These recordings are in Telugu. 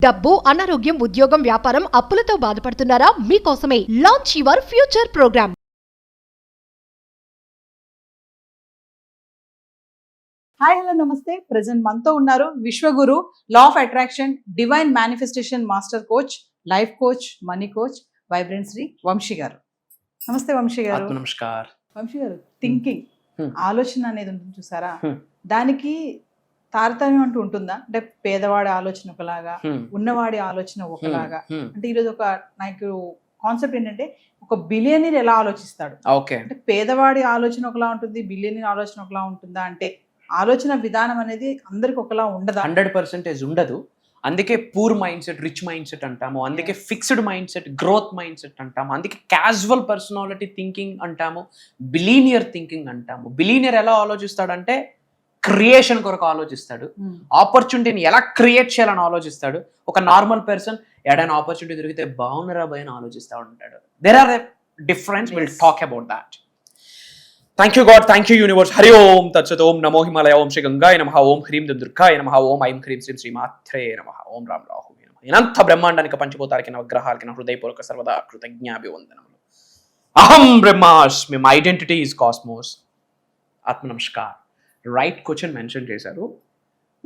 డబ్బు, అనారోగ్యం, ఉద్యోగం, వ్యాపారం, అప్పులతో బాధపడుతున్నారా? మీకోసమే launch your future program. Hi hello నమస్తే. ప్రెసెంట్ మనతో ఉన్నారు Vishwaguru, law of attraction, divine manifestation master coach, life coach, money coach, vibrant Shri Vamshi garu. నమస్తే వంశీ గారు. నమస్కార్ వంశీ గారు, థింకింగ్ ఆలోచన అనేది ఉంటుంది చూసారా, దానికి తారతమ్యం అంటూ ఉంటుందా? అంటే పేదవాడి ఆలోచన ఒకలాగా, ఉన్నవాడి ఆలోచన ఒకలాగా. అంటే ఈరోజు నాకు కాన్సెప్ట్ ఏంటంటే, ఒక బిలియనీర్ ఎలా ఆలోచిస్తాడు, అంటే పేదవాడి ఆలోచన ఒకలా ఉంటుంది, బిలియనీర్ ఆలోచన ఒకలా ఉంటుందా? అంటే ఆలోచన విధానం అనేది అందరికి ఒకలా ఉండదా? 100% ఉండదు. అందుకే poor mind set, rich mind set అంటాము, అందుకే fixed mind set, growth mind set అంటాము, అందుకే క్యాజువల్ పర్సనాలిటీ థింకింగ్ అంటాము, బిలీనియర్ థింకింగ్ అంటాము. బిలీనియర్ ఎలా ఆలోచిస్తాడంటే క్రియేషన్ కొరకు ఆలోచిస్తాడు, ఆపర్చునిటీని ఎలా క్రియేట్ చేయాలని ఆలోచిస్తాడు. ఒక నార్మల్ పర్సన్ ఏదైనా ఆపర్చునిటీ దొరికితే బాగున్నరా భయ అని ఆలోచిస్తూ ఉంటాడు. There are a difference. Will talk about that. Thank you God, thank you universe. Hari Om తత్సత్. ఓం నమో హిమాలయ. ఓం శ్రీ గంగాయ నమః. ఓం హ్రీం దుర్గాయ నమః. ఓం ఐం హ్రీం శ్రీం శ్రీమాత్రే నమః. ఓం రామ్ రాహు నమః. ఇనంత బ్రహ్మాండానికి, పంచభూతాలకి, నవగ్రహాలకి నా హృదయపూర్వక సర్వదా కృతజ్ఞాభివందనములు. అహం బ్రహ్మాస్మి. My identity is cosmos. ఆత్మ నమస్కార్. రైట్ క్వశ్చన్ మెన్షన్ చేశారు.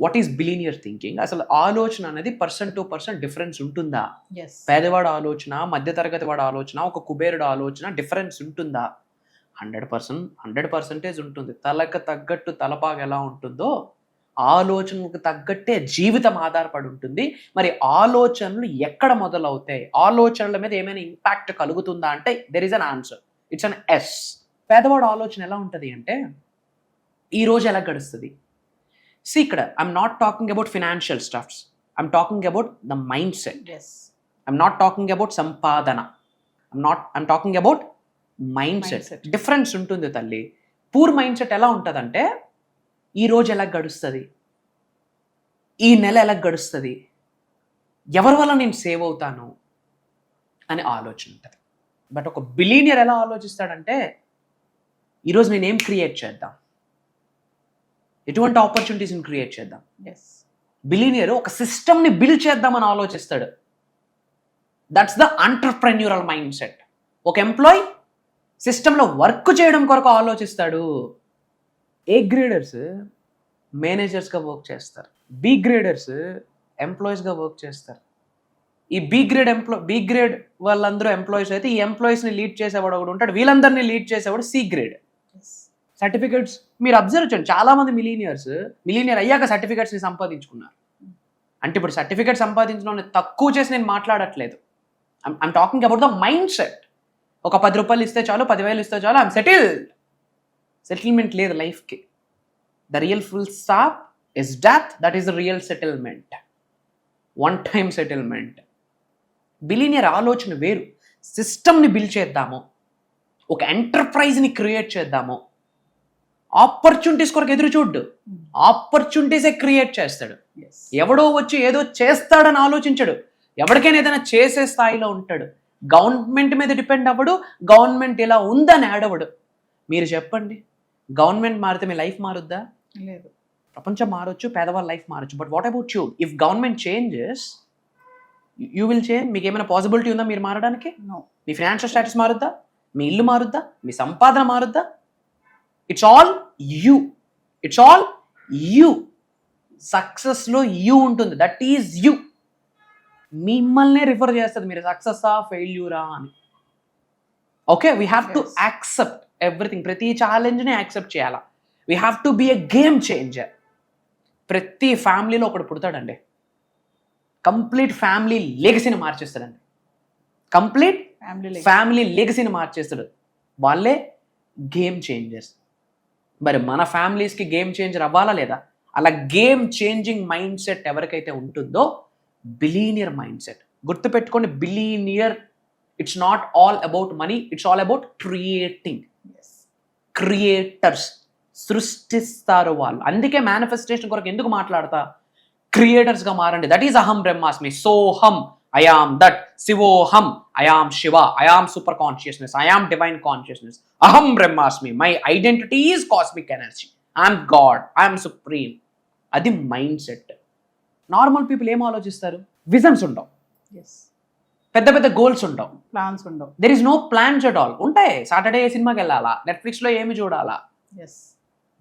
What is billionaire thinking? అసలు ఆలోచన అనేది పర్సన్ టు పర్సన్ డిఫరెన్స్ ఉంటుందా? పేదవాడు ఆలోచన, మధ్యతరగతి వాడు ఆలోచన, ఒక కుబేరుడు ఆలోచన డిఫరెన్స్ ఉంటుందా? 100% ఉంటుంది. తలకు తగ్గట్టు తలపాగా ఎలా ఉంటుందో ఆలోచనకు తగ్గట్టే జీవితం ఆధారపడి ఉంటుంది. మరి ఆలోచనలు ఎక్కడ మొదలవుతాయి? ఆలోచనల మీద ఏమైనా ఇంపాక్ట్ కలుగుతుందా అంటే there is an answer. It's an yes. పేదవాడు ఆలోచన ఎలా ఉంటుంది అంటే, ఈ రోజు ఎలా గడుస్తుంది? ఇక్కడ I'm not talking about financial stuffs, I'm talking about the mindset. I'm not talking about సంపాదన, I'm talking about mindset. Difference ఉంటుంది తల్లి. పూర్ మైండ్ సెట్ ఎలా ఉంటుందంటే, ఈ రోజు ఎలా గడుస్తుంది, ఈ నెల ఎలా గడుస్తుంది, ఎవరి వల్ల నేను సేవ్ అవుతాను అనే ఆలోచన ఉంటుంది. బట్ ఒక బిలీనియర్ ఎలా ఆలోచిస్తాడంటే, ఈరోజు నేనేం క్రియేట్ చేద్దాం, ఎటువంటి ఆపర్చునిటీస్ని క్రియేట్ చేద్దాం. బిలీనియర్ ఒక సిస్టమ్ని బిల్డ్ చేద్దామని ఆలోచిస్తాడు. That's the entrepreneurial mind set. ఒక ఎంప్లాయ్ సిస్టంలో వర్క్ చేయడం కొరకు ఆలోచిస్తాడు. ఏ గ్రేడర్స్ మేనేజర్స్గా వర్క్ చేస్తారు, బి గ్రేడర్స్ ఎంప్లాయీస్గా వర్క్ చేస్తారు. ఈ బి గ్రేడ్ వాళ్ళందరూ ఎంప్లాయీస్ అయితే, ఈ ఎంప్లాయీస్ని లీడ్ చేసేవాడు ఒకడు ఉంటాడు, వీళ్ళందరినీ లీడ్ చేసేవాడు సి గ్రేడ్. సర్టిఫికెట్స్ మీరు అబ్జర్వ్ చేయండి, చాలా మంది మిలీనియర్ అయ్యాక సర్టిఫికెట్స్ని సంపాదించుకున్నారు. అంటే ఇప్పుడు సర్టిఫికెట్ సంపాదించడం తక్కువ చేసి నేను మాట్లాడట్లేదు. I'm talking about the mindset. ఒక 10 రూపాయలు ఇస్తే చాలు, 10,000 ఇస్తే చాలు, ఐఎమ్ సెటిల్డ్. సెటిల్మెంట్ లేదు లైఫ్కి. The real full stop is death. That is the real settlement, one time settlement. Billionaire ఆలోచన వేరు. సిస్టమ్ని బిల్డ్ చేద్దాము, ఒక ఎంటర్ప్రైజ్ని క్రియేట్ చేద్దాము. ఆపర్చునిటీస్ కొరకు ఎదురు చూడ్డు, ఆపర్చునిటీసే క్రియేట్ చేస్తాడు. ఎవడో వచ్చి ఏదో చేస్తాడని ఆలోచించడు. ఎవరికైనా ఏదైనా చేసే స్థాయిలో ఉంటాడు. గవర్నమెంట్ మీద డిపెండ్ అవ్వడు, గవర్నమెంట్ ఇలా ఉందని ఆడవడు. మీరు చెప్పండి, గవర్నమెంట్ మారితే మీ లైఫ్ మారుద్దా? లేదు. ప్రపంచం మారొచ్చు, పేదవాళ్ళ లైఫ్ మారొచ్చు. But what about you? If government changes, you will change. మీకు ఏమైనా పాసిబిలిటీ ఉందా మీరు మారడానికి? మీ ఫైనాన్షియల్ స్టేటస్ మారుద్దా? మీ ఇల్లు మారుద్దా? మీ సంపాదన మారుద్దా? It's all you. It's all you. సక్సెస్లో యూ ఉంటుంది. That is you. మిమ్మల్నే రిఫర్ చేస్తుంది మీరు సక్సెస్సా ఫెయిల్యూరా అని. Okay, we have to accept everything. ప్రతి ఛాలెంజ్ని యాక్సెప్ట్ చేయాలా. We have to be a game changer. ప్రతి ఫ్యామిలీలో ఒకడు పుడతాడండి, కంప్లీట్ ఫ్యామిలీ లెగసీని మార్చేస్తాడండి. కంప్లీట్ ఫ్యామిలీ లెగసీని మార్చేస్తాడు. వాళ్ళే గేమ్ చేంజర్స్. మరి మన ఫ్యామిలీస్కి గేమ్ చేంజర్ అవ్వాలా లేదా? అలా గేమ్ చేంజింగ్ మైండ్ సెట్ ఎవరికైతే ఉంటుందో, బిలీనియర్ మైండ్ సెట్. గుర్తుపెట్టుకోండి, billionaire it's not all about money, it's all about creating. Creators, సృష్టిస్తారు వాళ్ళు. అందుకే మేనిఫెస్టేషన్ కొరకు ఎందుకు మాట్లాడతా, క్రియేటర్స్గా మారండి. దట్ ఈస్ అహం బ్రహ్మాస్మి. సోహం, I am that. Sivoham, I am Shiva. I am super consciousness. I am divine consciousness. Aham Brahmasmi. My identity is cosmic energy. I am God. I am supreme. అది మైండ్ సెట్. నార్మల్ పీపుల్ ఏం ఆలోచిస్తారు? విజన్స్ ఉండవు, ఎస్, పెద్ద పెద్ద గోల్స్ ఉండవు, ప్లాన్స్ ఉండవు. There is no plans at all. ఉంటాయి, సాటర్డే సినిమాకి వెళ్ళాలా, నెట్ఫ్లిక్స్లో ఏమి చూడాలా. Yes,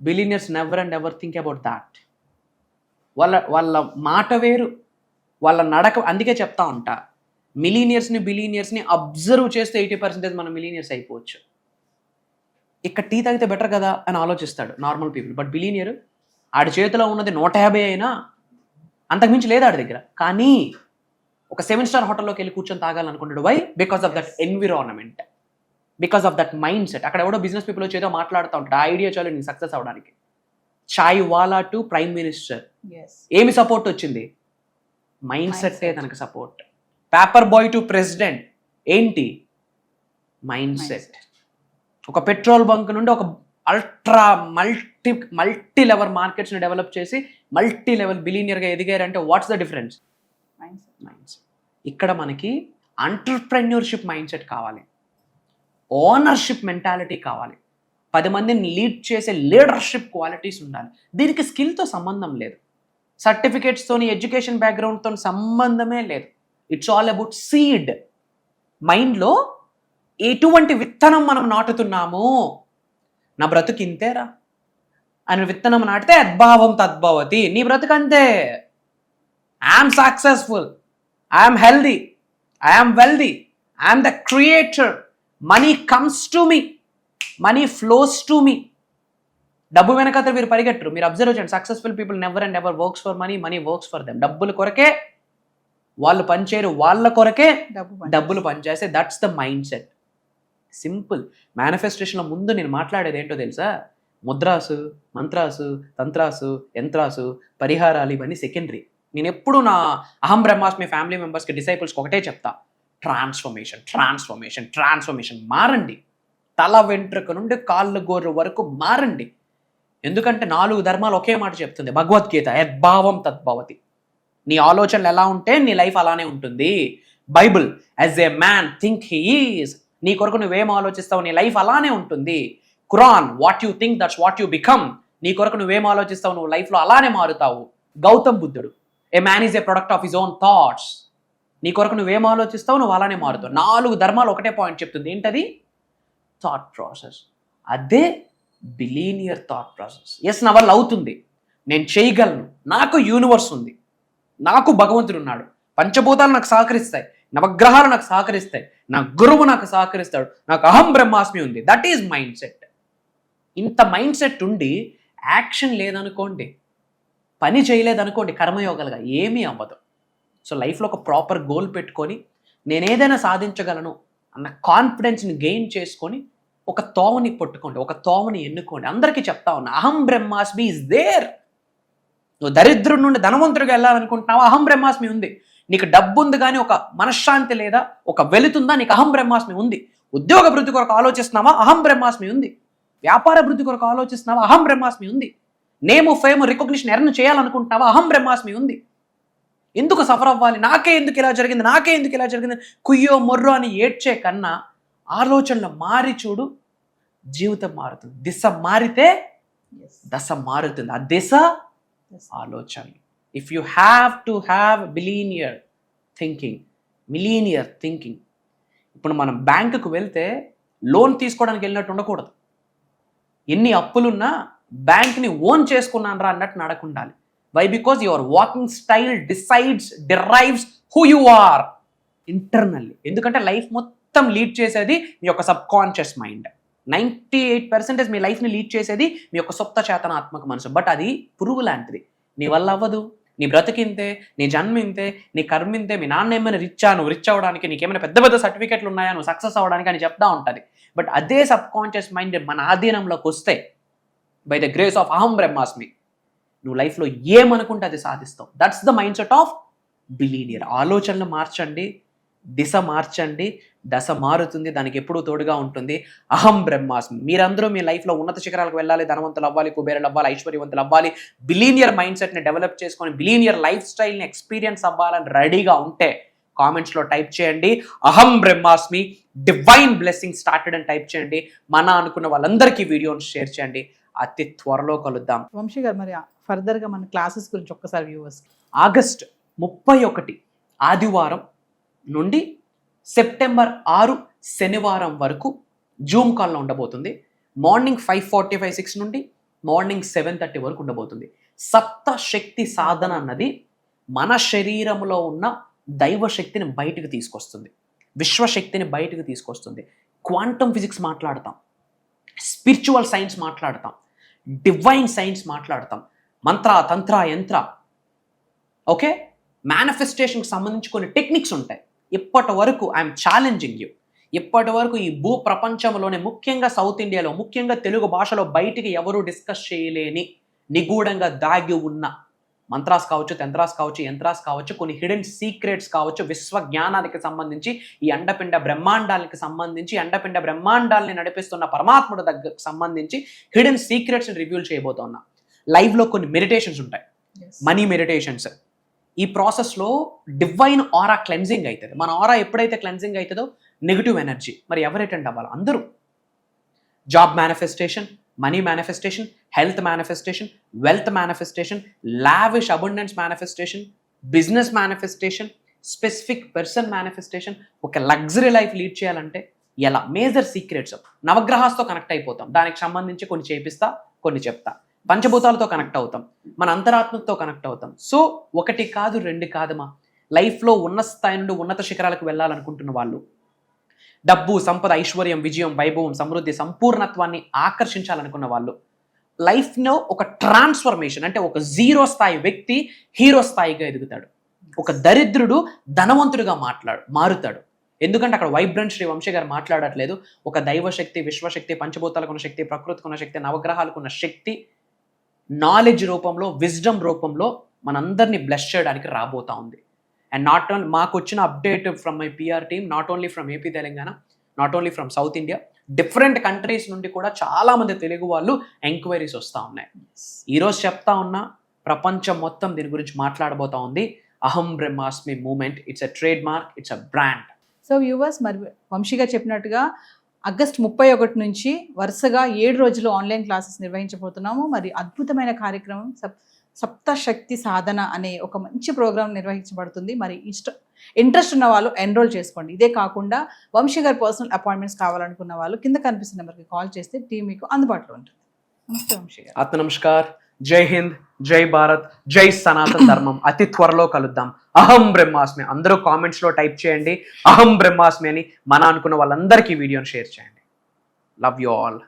billionaires never and ever think about that. వాళ్ళ మాట వేరు, వాళ్ళ నడక. అందుకే చెప్తా ఉంటా, బిలీనియర్స్ని అబ్జర్వ్ చేస్తే 80% మనం మిలీనియర్స్ అయిపోవచ్చు. ఇక్కడ టీ తాగితే బెటర్ కదా అని ఆలోచిస్తాడు నార్మల్ పీపుల్. బట్ బిలీనియర్ ఆడి చేతిలో ఉన్నది 150 అయినా అంతకుమించి లేదు ఆడి దగ్గర. కానీ ఒక 7-స్టార్ హోటల్లోకి వెళ్ళి కూర్చొని తాగాలనుకుంటాడు. Why? Because of that environment, because of that mindset. అక్కడ ఎవడో బిజినెస్ పీపుల్ వచ్చి ఏదో మాట్లాడుతూ ఉంటాడు, ఆ ఐడియా చాలు నేను సక్సెస్ అవడానికి. Chai wala to prime minister, yes, ఏమి సపోర్ట్ వచ్చింది? మైండ్ సెట్టే తనకు support. Paper boy to president ఏంటి? Mindset. ఒక పెట్రోల్ బంక్ నుండి ఒక అల్ట్రా మల్టీ లెవెల్ మార్కెట్స్ని డెవలప్ చేసి మల్టీ లెవెల్ బిలీనియర్గా ఎదిగారంటే what's the difference? Mindset. ఇక్కడ మనకి ఎంటర్‌ప్రెన్యూర్‌షిప్ మైండ్ సెట్ కావాలి, ఓనర్షిప్ మెంటాలిటీ కావాలి, 10 మందిని లీడ్ చేసే లీడర్షిప్ క్వాలిటీస్ ఉండాలి. దీనికి స్కిల్తో సంబంధం లేదు, సర్టిఫికేట్స్తోని, ఎడ్యుకేషన్ బ్యాక్గ్రౌండ్తో సంబంధమే లేదు. It's all about seed. మైండ్లో ఎటువంటి విత్తనం మనం నాటుతున్నాము. నా బ్రతుకు ఇంతేరా అని విత్తనం నాటితే అద్భావం తద్భవతి. నీ బ్రతుకు అంతే. I'm successful, I'm healthy, I'm wealthy, I'm the creator, money comes to me, money flows to me. డబ్బు వెనకాల మీరు పరిగెట్టరు. మీరు అబ్జర్వ్ చేయండి, successful people never and ever works for money, money works for them. డబ్బుల కొరకే వాళ్ళు పనిచేయరు, వాళ్ళ కొరకే డబ్బులు పనిచేస్తే. That's the mindset. Simple. మేనిఫెస్టేషన్లో ముందు నేను మాట్లాడేది ఏంటో తెలుసా? ముద్రాసు, మంత్రాసు, తంత్రాసు, యంత్రాసు, పరిహారాలు ఇవన్నీ సెకండరీ. నేను ఎప్పుడు నా అహం బ్రహ్మాస్మి ఫ్యామిలీ మెంబర్స్కి, డిసైపుల్స్కి ఒకటే చెప్తా, ట్రాన్స్ఫర్మేషన్, ట్రాన్స్ఫర్మేషన్, ట్రాన్స్ఫర్మేషన్. మారండి, తల వెంట్రుక నుండి కాళ్ళు గోర్రు వరకు మారండి. ఎందుకంటే 4 ధర్మాలు ఒకే మాట చెప్తుంది భగవద్గీత, యద్భావం తద్భవతి. నీ ఆలోచనలు ఎలా ఉంటే నీ లైఫ్ అలానే ఉంటుంది. Bible, as a man think he is, నీ కొరకు నువ్వేం ఆలోచిస్తావు నీ లైఫ్ అలానే ఉంటుంది. Quran, what you think that's what you become, నీ కొరకు నువ్వేం ఆలోచిస్తావు నువ్వు లైఫ్లో అలానే మారుతావు. గౌతమ్ బుద్ధుడు, ఏ man is a product of his own thoughts, నీ కొరకు నువ్వేం ఆలోచిస్తావు నువ్వు అలానే మారుతావు. 4 ధర్మాలు ఒకటే పాయింట్ చెప్తుంది, ఏంటది? Thought process. అదే బిలీనియర్ థాట్ ప్రాసెస్. ఎస్, నా వల్ల అవుతుంది, నేను చేయగలను, నాకు యూనివర్స్ ఉంది, నాకు భగవంతుడు ఉన్నాడు, పంచభూతాలు నాకు సహకరిస్తాయి, నవగ్రహాలు నాకు సహకరిస్తాయి, నా గురువు నాకు సహకరిస్తాడు, నాకు అహం బ్రహ్మాస్మి ఉంది. That is mind set. ఇంత మైండ్ సెట్ ఉండి యాక్షన్ లేదనుకోండి, పని చేయలేదనుకోండి, కర్మయోగాలుగా ఏమీ అవ్వదు. సో లైఫ్లో ఒక ప్రాపర్ గోల్ పెట్టుకొని నేనేదైనా సాధించగలను అన్న కాన్ఫిడెన్స్ని గెయిన్ చేసుకొని ఒక తోవని పట్టుకోండి, ఒక తోవని ఎన్నుకోండి. అందరికీ చెప్తా ఉన్నా, అహం బ్రహ్మాస్మి ఈజ్ దేర్. నువ్వు దరిద్రుడి నుండి ధనవంతుడిగా వెళ్ళాలనుకుంటున్నావా? అహం బ్రహ్మాస్మి ఉంది. నీకు డబ్బు ఉంది కానీ ఒక మనశ్శాంతి లేదా, ఒక వెలుతుందా? నీకు అహం బ్రహ్మాస్మి ఉంది. ఉద్యోగ వృద్ధి కొరకు ఆలోచిస్తున్నావా? అహం బ్రహ్మాస్మి ఉంది. వ్యాపార వృద్ధి కొరకు ఆలోచిస్తున్నావా? అహం బ్రహ్మాస్మి ఉంది. నేమ్, ఫేమ్, రికగ్నిషన్ ఎర్న్ చేయాలనుకుంటున్నావా? అహం బ్రహ్మాస్మి ఉంది. ఎందుకు సఫర్ అవ్వాలి? నాకే ఎందుకు ఇలా జరిగింది, నాకే ఎందుకు ఇలా జరిగింది, కుయ్యో మొర్రో అని ఏడ్చే కన్నా ఆలోచనలు మారి చూడు, జీవితం మారుతుంది. దిశ మారితే దశ మారుతుంది. ఆ దిశ ఆలోచనలు. If you have to have billionaire thinking, millionaire thinking. ఇప్పుడు మనం బ్యాంకుకు వెళ్తే లోన్ తీసుకోవడానికి వెళ్ళినట్టు ఉండకూడదు. ఎన్ని అప్పులున్నా బ్యాంక్ని ఓన్ చేసుకున్నాను రా అన్నట్టు నడకుండాలి. Why? Because your walking style derives who you are internally. ఎందుకంటే లైఫ్ మొత్తం లీడ్ చేసేది మీ యొక్క సబ్ కాన్షియస్ మైండ్. 98% మీ లైఫ్ని లీడ్ చేసేది మీ యొక్క సొంత చేతనాత్మక మనసు. బట్ అది పురుగు లాంటిది, నీ వల్ల అవ్వదు. నీ బ్రతికింతే, నీ జన్మ ఇంతే, నీ కర్మ ఇంతే. మీ నాన్న ఏమైనా నువ్వు రిచ్ అవ్వడానికి, నీకేమైనా పెద్ద పెద్ద సర్టిఫికెట్లు ఉన్నాయా నువ్వు సక్సెస్ అవ్వడానికి అని చెప్తా ఉంటుంది. బట్ అదే సబ్ కాన్షియస్ మైండ్ మన ఆధీనంలోకి వస్తే, బై ద గ్రేస్ ఆఫ్ అహం బ్రహ్మాస్మి, నువ్వు లైఫ్లో ఏమనుకుంటే అది సాధిస్తావు. That's the mindset of billionaire. ఆలోచనలు మార్చండి, దిశ మార్చండి, దశ మారుతుంది. దానికి ఎప్పుడూ తోడుగా ఉంటుంది అహం బ్రహ్మాస్మి. మీరందరూ మీ లైఫ్లో ఉన్నత శిఖరాలకు వెళ్ళాలి, ధనవంతులు అవ్వాలి, కుబేరులు అవ్వాలి, ఐశ్వర్యవంతులు అవ్వాలి, బిలీనియర్ మైండ్ సెట్ని డెవలప్ చేసుకొని బిలీనియర్ లైఫ్ స్టైల్ని ఎక్స్పీరియన్స్ అవ్వాలని రెడీగా ఉంటే కామెంట్స్లో టైప్ చేయండి అహం బ్రహ్మాస్మి, డివైన్ బ్లెస్సింగ్ స్టార్టెడ్ అని టైప్ చేయండి. మన అనుకున్న వాళ్ళందరికీ వీడియోని షేర్ చేయండి. అతి త్వరలో కలుద్దాం. వంశీ గారు, మరి ఫర్దర్గా మన క్లాసెస్ గురించి ఒక్కసారి వ్యూవర్స్. ఆగస్ట్ 31 ఆదివారం నుండి సెప్టెంబర్ 6 శనివారం వరకు జూమ్ కాల్లో ఉండబోతుంది. మార్నింగ్ 5:45, 6 నుండి మార్నింగ్ 7:30 వరకు ఉండబోతుంది. సప్త శక్తి సాధన అన్నది మన శరీరంలో ఉన్న దైవ శక్తిని బయటకు తీసుకొస్తుంది, విశ్వశక్తిని బయటకు తీసుకొస్తుంది. క్వాంటమ్ ఫిజిక్స్ మాట్లాడతాం, స్పిరిచువల్ సైన్స్ మాట్లాడతాం, డివైన్ సైన్స్ మాట్లాడతాం, మంత్ర తంత్ర యంత్ర, ఓకే, మేనిఫెస్టేషన్కి సంబంధించి కొన్ని టెక్నిక్స్ ఉంటాయి. ఇప్పటి వరకు ఐఎమ్ ఛాలెంజింగ్ యూ, ఇప్పటి వరకు ఈ భూ ప్రపంచంలోనే ముఖ్యంగా సౌత్ ఇండియాలో, ముఖ్యంగా తెలుగు భాషలో బయటికి ఎవరు డిస్కస్ చేయలేని నిగూఢంగా దాగి ఉన్న మంత్రాస్ కావచ్చు, తంత్రాస్ కావచ్చు, యంత్రాస్ కావచ్చు, కొన్ని హిడెన్ సీక్రెట్స్ కావచ్చు, విశ్వ జ్ఞానానికి సంబంధించి, ఈ అండపిండ బ్రహ్మాండాలకి సంబంధించి, అండపిండ బ్రహ్మాండాలని నడిపిస్తున్న పరమాత్ముడి దగ్గరకు సంబంధించి హిడెన్ సీక్రెట్స్ని రివ్యూల్ చేయబోతున్నా. లైవ్లో కొన్ని మెడిటేషన్స్ ఉంటాయి, మనీ మెడిటేషన్స్. ఈ ప్రాసెస్లో డివైన్ ఆరా క్లెన్జింగ్ అవుతుంది. మన ఆరా ఎప్పుడైతే క్లెన్జింగ్ అవుతుందో నెగిటివ్ ఎనర్జీ మరి ఎవరు అటెండ్ అవ్వాలి? అందరూ. Job manifestation, money manifestation, health manifestation, wealth manifestation, lavish abundance manifestation, business manifestation, specific person manifestation. ఒక లగ్జరీ లైఫ్ లీడ్ చేయాలంటే ఎలా? Major secrets. నవగ్రహాలతో కనెక్ట్ అయిపోతాం, దానికి సంబంధించి కొన్ని చేపిస్తా, కొన్ని చెప్తా. పంచభూతాలతో కనెక్ట్ అవుతాం, మన అంతరాత్మతో కనెక్ట్ అవుతాం. సో 1 కాదు 2 కాదమ్మా, లైఫ్లో ఉన్నత స్థాయి నుండి ఉన్నత శిఖరాలకు వెళ్ళాలనుకుంటున్న వాళ్ళు, డబ్బు, సంపద, ఐశ్వర్యం, విజయం, వైభవం, సమృద్ధి, సంపూర్ణత్వాన్ని ఆకర్షించాలనుకున్న వాళ్ళు, లైఫ్లో ఒక ట్రాన్స్ఫర్మేషన్, అంటే ఒక 0 స్థాయి వ్యక్తి హీరో స్థాయిగా ఎదుగుతాడు, ఒక దరిద్రుడు ధనవంతుడిగా మారుతాడు. ఎందుకంటే అక్కడ వైబ్రెంట్ శ్రీ వంశీ గారు మాట్లాడట్లేదు. ఒక దైవశక్తి, విశ్వశక్తి, పంచభూతాలకు ఉన్న శక్తి, ప్రకృతికి ఉన్న శక్తి, నవగ్రహాలకు ఉన్న శక్తి నాలెడ్జ్ రూపంలో, విజ్డమ్ రూపంలో మనందరినీ బ్లెస్ చేయడానికి రాబోతా ఉంది. అండ్ నాట్ ఓన్లీ మాకు వచ్చిన update from my PR team, not only from AP Telangana, not only from south India, different countries నుండి కూడా చాలా మంది తెలుగు వాళ్ళు ఎంక్వైరీస్ వస్తూ ఉన్నాయి. ఈరోజు చెప్తా ఉన్నా, ప్రపంచం మొత్తం దీని గురించి మాట్లాడబోతా ఉంది. అహం బ్రహ్మాస్మి moment, it's a trademark, it's a brand. So viewers, మరి వంశీ గారు చెప్పినట్టుగా ఆగస్ట్ 31 నుంచి వరుసగా 7 రోజులు ఆన్లైన్ క్లాసెస్ నిర్వహించబోతున్నాము. మరి అద్భుతమైన కార్యక్రమం సప్తశక్తి సాధన అనే ఒక మంచి ప్రోగ్రాం నిర్వహించబడుతుంది. మరి ఇంట్రెస్ట్ ఉన్న వాళ్ళు ఎన్రోల్ చేసుకోండి. ఇదే కాకుండా వంశీ గారి పర్సనల్ అపాయింట్మెంట్స్ కావాలనుకున్న వాళ్ళు కింద కనిపిస్తున్న నెంబర్కి కాల్ చేస్తే టీం మీకు అందుబాటులో ఉంటుంది. నమస్తే వంశీ గారు. ఆత్మ నమస్కార్. జై హింద్, జై భారత్, జై సనాతన ధర్మం. అతి త్వరలో కలుద్దాం. అహం బ్రహ్మాస్మి. అందరూ కామెంట్స్లో టైప్ చేయండి అహం బ్రహ్మాస్మి అని. మన అనుకున్న వాళ్ళందరికీ వీడియోని షేర్ చేయండి. Love you all.